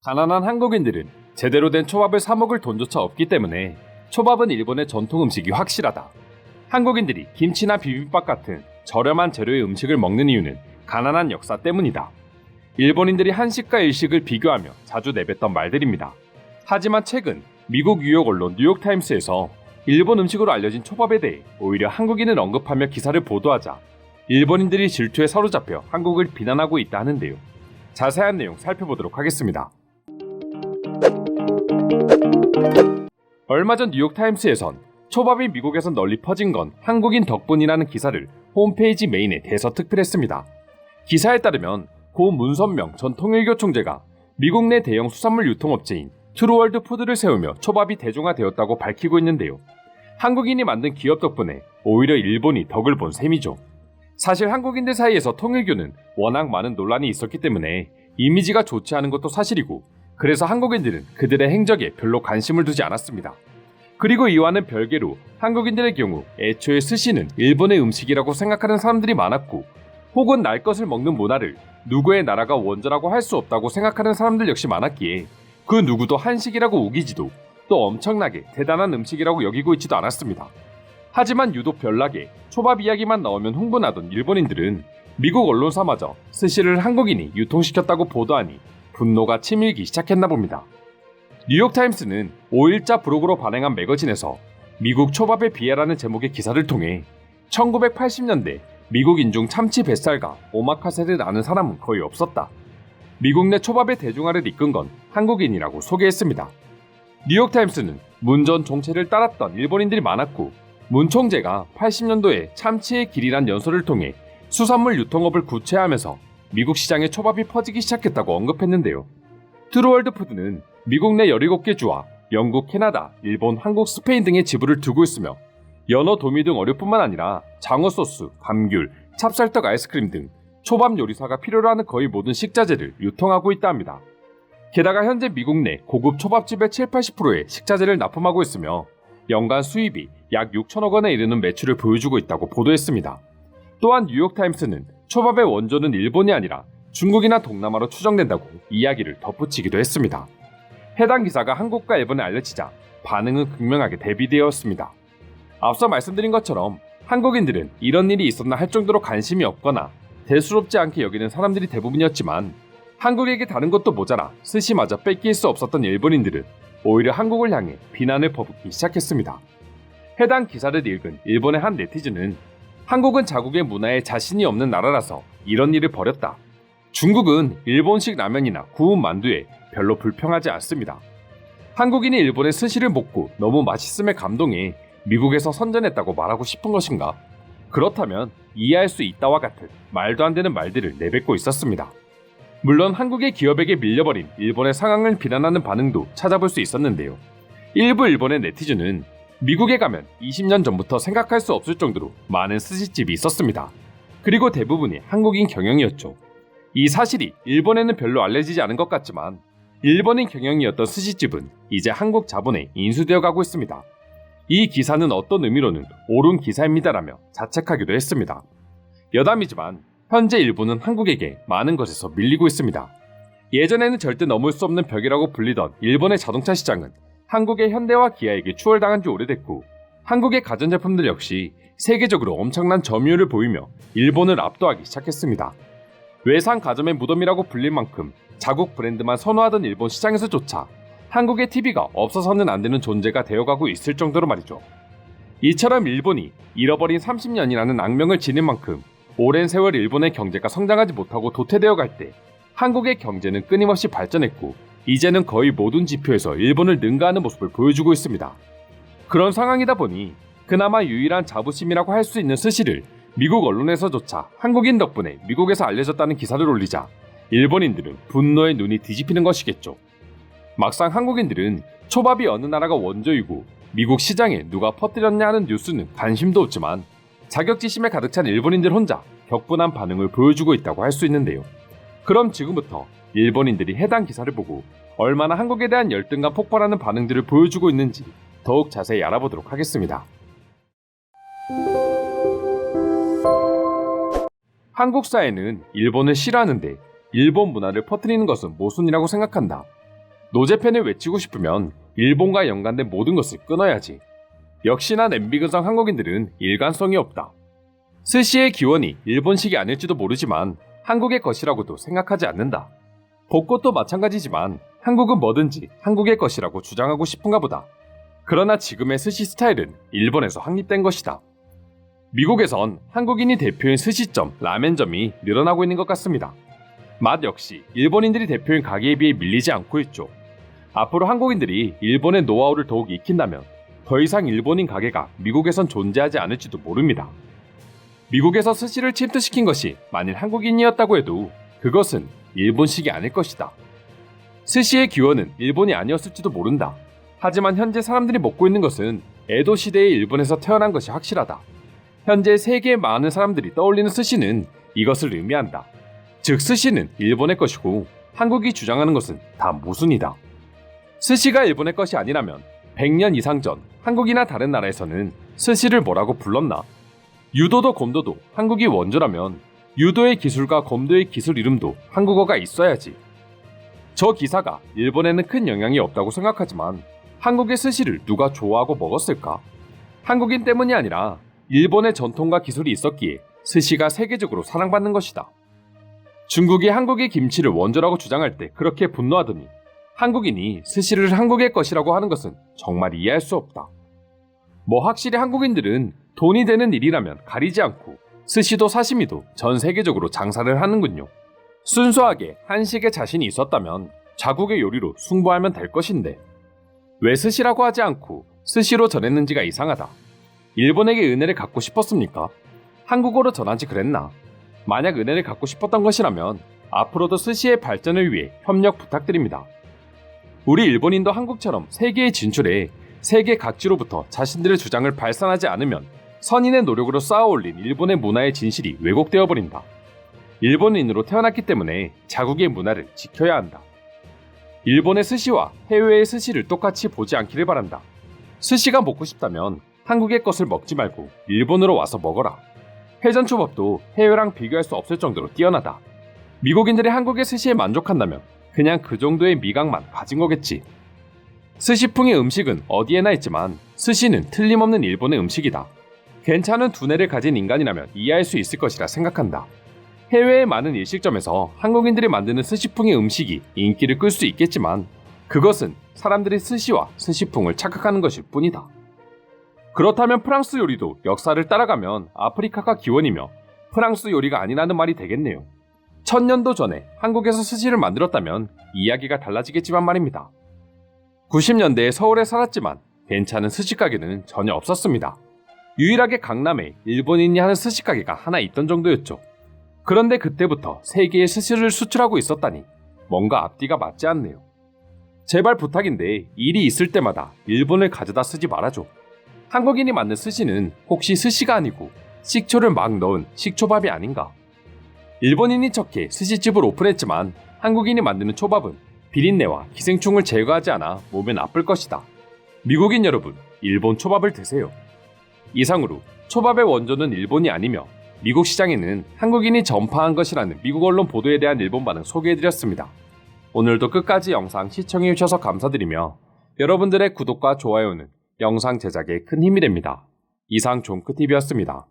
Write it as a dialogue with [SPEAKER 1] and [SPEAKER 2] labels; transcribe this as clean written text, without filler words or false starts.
[SPEAKER 1] 가난한 한국인들은 제대로 된 초밥을 사 먹을 돈조차 없기 때문에 초밥은 일본의 전통 음식이 확실하다. 한국인들이 김치나 비빔밥 같은 저렴한 재료의 음식을 먹는 이유는 가난한 역사 때문이다. 일본인들이 한식과 일식을 비교하며 자주 내뱉던 말들입니다. 하지만 최근 미국 유력 언론 뉴욕타임스에서 일본 음식으로 알려진 초밥에 대해 오히려 한국인을 언급하며 기사를 보도하자 일본인들이 질투에 사로잡혀 한국을 비난하고 있다 하는데요. 자세한 내용 살펴보도록 하겠습니다. 얼마 전 뉴욕타임스에선 초밥이 미국에서 널리 퍼진 건 한국인 덕분이라는 기사를 홈페이지 메인에 대서특필했습니다. 기사에 따르면 고 문선명 전 통일교 총재가 미국 내 대형 수산물 유통업체인 트루월드 푸드를 세우며 초밥이 대중화되었다고 밝히고 있는데요. 한국인이 만든 기업 덕분에 오히려 일본이 덕을 본 셈이죠. 사실 한국인들 사이에서 통일교는 워낙 많은 논란이 있었기 때문에 이미지가 좋지 않은 것도 사실이고, 그래서 한국인들은 그들의 행적에 별로 관심을 두지 않았습니다. 그리고 이와는 별개로 한국인들의 경우 애초에 스시는 일본의 음식이라고 생각하는 사람들이 많았고, 혹은 날 것을 먹는 문화를 누구의 나라가 원조라고 할 수 없다고 생각하는 사람들 역시 많았기에 그 누구도 한식이라고 우기지도 또 엄청나게 대단한 음식이라고 여기고 있지도 않았습니다. 하지만 유독 별나게 초밥 이야기만 나오면 흥분하던 일본인들은 미국 언론사마저 스시를 한국인이 유통시켰다고 보도하니 분노가 치밀기 시작했나 봅니다. 뉴욕타임스는 5일자 브로그로 발행한 매거진에서 미국 초밥의 비애라는 제목의 기사를 통해 1980년대 미국인 중 참치 뱃살과 오마카세를 아는 사람은 거의 없었다. 미국 내 초밥의 대중화를 이끈 건 한국인이라고 소개했습니다. 뉴욕타임스는 문 전 총재를 따랐던 일본인들이 많았고, 문 총재가 80년도에 참치의 길이란 연설을 통해 수산물 유통업을 구체화하면서 미국 시장에 초밥이 퍼지기 시작했다고 언급했는데요. 트루월드 푸드는 미국 내 17개 주와 영국, 캐나다, 일본, 한국, 스페인 등의 지부를 두고 있으며 연어, 도미 등 어류뿐만 아니라 장어 소스, 감귤, 찹쌀떡 아이스크림 등 초밥 요리사가 필요로 하는 거의 모든 식자재를 유통하고 있다 합니다. 게다가 현재 미국 내 고급 초밥집의 70-80%의 식자재를 납품하고 있으며 연간 수입이 약 6천억 원에 이르는 매출을 보여주고 있다고 보도했습니다. 또한 뉴욕타임스는 초밥의 원조는 일본이 아니라 중국이나 동남아로 추정된다고 이야기를 덧붙이기도 했습니다. 해당 기사가 한국과 일본에 알려지자 반응은 극명하게 대비되었습니다. 앞서 말씀드린 것처럼 한국인들은 이런 일이 있었나 할 정도로 관심이 없거나 대수롭지 않게 여기는 사람들이 대부분이었지만, 한국에게 다른 것도 모자라 스시마저 뺏길 수 없었던 일본인들은 오히려 한국을 향해 비난을 퍼붓기 시작했습니다. 해당 기사를 읽은 일본의 한 네티즌은 한국은 자국의 문화에 자신이 없는 나라라서 이런 일을 벌였다. 중국은 일본식 라면이나 구운 만두에 별로 불평하지 않습니다. 한국인이 일본의 스시를 먹고 너무 맛있음에 감동해 미국에서 선전했다고 말하고 싶은 것인가? 그렇다면 이해할 수 있다와 같은 말도 안 되는 말들을 내뱉고 있었습니다. 물론 한국의 기업에게 밀려버린 일본의 상황을 비난하는 반응도 찾아볼 수 있었는데요. 일부 일본의 네티즌은 미국에 가면 20년 전부터 생각할 수 없을 정도로 많은 스시집이 있었습니다. 그리고 대부분이 한국인 경영이었죠. 이 사실이 일본에는 별로 알려지지 않은 것 같지만 일본인 경영이었던 스시집은 이제 한국 자본에 인수되어 가고 있습니다. 이 기사는 어떤 의미로는 옳은 기사입니다라며 자책하기도 했습니다. 여담이지만 현재 일본은 한국에게 많은 것에서 밀리고 있습니다. 예전에는 절대 넘을 수 없는 벽이라고 불리던 일본의 자동차 시장은 한국의 현대와 기아에게 추월당한 지 오래됐고, 한국의 가전제품들 역시 세계적으로 엄청난 점유율을 보이며 일본을 압도하기 시작했습니다. 외상 가전의 무덤이라고 불릴 만큼 자국 브랜드만 선호하던 일본 시장에서조차 한국의 TV가 없어서는 안 되는 존재가 되어가고 있을 정도로 말이죠. 이처럼 일본이 잃어버린 30년이라는 악명을 지닌 만큼 오랜 세월 일본의 경제가 성장하지 못하고 도태되어 갈 때 한국의 경제는 끊임없이 발전했고, 이제는 거의 모든 지표에서 일본을 능가하는 모습을 보여주고 있습니다. 그런 상황이다 보니 그나마 유일한 자부심이라고 할 수 있는 스시를 미국 언론에서조차 한국인 덕분에 미국에서 알려졌다는 기사를 올리자 일본인들은 분노의 눈이 뒤집히는 것이겠죠. 막상 한국인들은 초밥이 어느 나라가 원조이고 미국 시장에 누가 퍼뜨렸냐 하는 뉴스는 관심도 없지만, 자격지심에 가득 찬 일본인들 혼자 격분한 반응을 보여주고 있다고 할 수 있는데요. 그럼 지금부터 일본인들이 해당 기사를 보고 얼마나 한국에 대한 열등감 폭발하는 반응들을 보여주고 있는지 더욱 자세히 알아보도록 하겠습니다. 한국 사회는 일본을 싫어하는데 일본 문화를 퍼뜨리는 것은 모순이라고 생각한다. 노제팬을 외치고 싶으면 일본과 연관된 모든 것을 끊어야지. 역시나 냄비 근성 한국인들은 일관성이 없다. 스시의 기원이 일본식이 아닐지도 모르지만 한국의 것이라고도 생각하지 않는다. 벚꽃도 마찬가지지만 한국은 뭐든지 한국의 것이라고 주장하고 싶은가 보다. 그러나 지금의 스시 스타일은 일본에서 확립된 것이다. 미국에선 한국인이 대표인 스시점, 라멘점이 늘어나고 있는 것 같습니다. 맛 역시 일본인들이 대표인 가게에 비해 밀리지 않고 있죠. 앞으로 한국인들이 일본의 노하우를 더욱 익힌다면 더 이상 일본인 가게가 미국에선 존재하지 않을지도 모릅니다. 미국에서 스시를 침투시킨 것이 만일 한국인이었다고 해도 그것은 일본식이 아닐 것이다. 스시의 기원은 일본이 아니었을지도 모른다. 하지만 현재 사람들이 먹고 있는 것은 에도 시대의 일본에서 태어난 것이 확실하다. 현재 세계의 많은 사람들이 떠올리는 스시는 이것을 의미한다. 즉 스시는 일본의 것이고 한국이 주장하는 것은 다 모순이다. 스시가 일본의 것이 아니라면 100년 이상 전 한국이나 다른 나라에서는 스시를 뭐라고 불렀나? 유도도 검도도 한국이 원조라면 유도의 기술과 검도의 기술 이름도 한국어가 있어야지. 저 기사가 일본에는 큰 영향이 없다고 생각하지만 한국의 스시를 누가 좋아하고 먹었을까? 한국인 때문이 아니라 일본의 전통과 기술이 있었기에 스시가 세계적으로 사랑받는 것이다. 중국이 한국의 김치를 원조라고 주장할 때 그렇게 분노하더니 한국인이 스시를 한국의 것이라고 하는 것은 정말 이해할 수 없다. 뭐 확실히 한국인들은 돈이 되는 일이라면 가리지 않고 스시도 사시미도 전 세계적으로 장사를 하는군요. 순수하게 한식에 자신이 있었다면 자국의 요리로 승부하면 될 것인데 왜 스시라고 하지 않고 스시로 전했는지가 이상하다. 일본에게 은혜를 갚고 싶었습니까? 한국어로 전하지 그랬나? 만약 은혜를 갚고 싶었던 것이라면 앞으로도 스시의 발전을 위해 협력 부탁드립니다. 우리 일본인도 한국처럼 세계에 진출해 세계 각지로부터 자신들의 주장을 발산하지 않으면 선인의 노력으로 쌓아올린 일본의 문화의 진실이 왜곡되어 버린다. 일본인으로 태어났기 때문에 자국의 문화를 지켜야 한다. 일본의 스시와 해외의 스시를 똑같이 보지 않기를 바란다. 스시가 먹고 싶다면 한국의 것을 먹지 말고 일본으로 와서 먹어라. 회전초밥도 해외랑 비교할 수 없을 정도로 뛰어나다. 미국인들이 한국의 스시에 만족한다면 그냥 그 정도의 미각만 가진 거겠지. 스시풍의 음식은 어디에나 있지만 스시는 틀림없는 일본의 음식이다. 괜찮은 두뇌를 가진 인간이라면 이해할 수 있을 것이라 생각한다. 해외의 많은 일식점에서 한국인들이 만드는 스시풍의 음식이 인기를 끌 수 있겠지만 그것은 사람들이 스시와 스시풍을 착각하는 것일 뿐이다. 그렇다면 프랑스 요리도 역사를 따라가면 아프리카가 기원이며 프랑스 요리가 아니라는 말이 되겠네요. 1000년도 전에 한국에서 스시를 만들었다면 이야기가 달라지겠지만 말입니다. 90년대에 서울에 살았지만 괜찮은 스시 가게는 전혀 없었습니다. 유일하게 강남에 일본인이 하는 스시 가게가 하나 있던 정도였죠. 그런데 그때부터 세계에 스시를 수출하고 있었다니 뭔가 앞뒤가 맞지 않네요. 제발 부탁인데 일이 있을 때마다 일본을 가져다 쓰지 말아줘. 한국인이 만든 스시는 혹시 스시가 아니고 식초를 막 넣은 식초밥이 아닌가? 일본인이 척해 스시집을 오픈했지만 한국인이 만드는 초밥은 비린내와 기생충을 제거하지 않아 몸에 나쁠 것이다. 미국인 여러분, 일본 초밥을 드세요. 이상으로 초밥의 원조는 일본이 아니며 미국 시장에는 한국인이 전파한 것이라는 미국 언론 보도에 대한 일본 반응 소개해드렸습니다. 오늘도 끝까지 영상 시청해주셔서 감사드리며 여러분들의 구독과 좋아요는 영상 제작에 큰 힘이 됩니다. 이상 종크TV였습니다.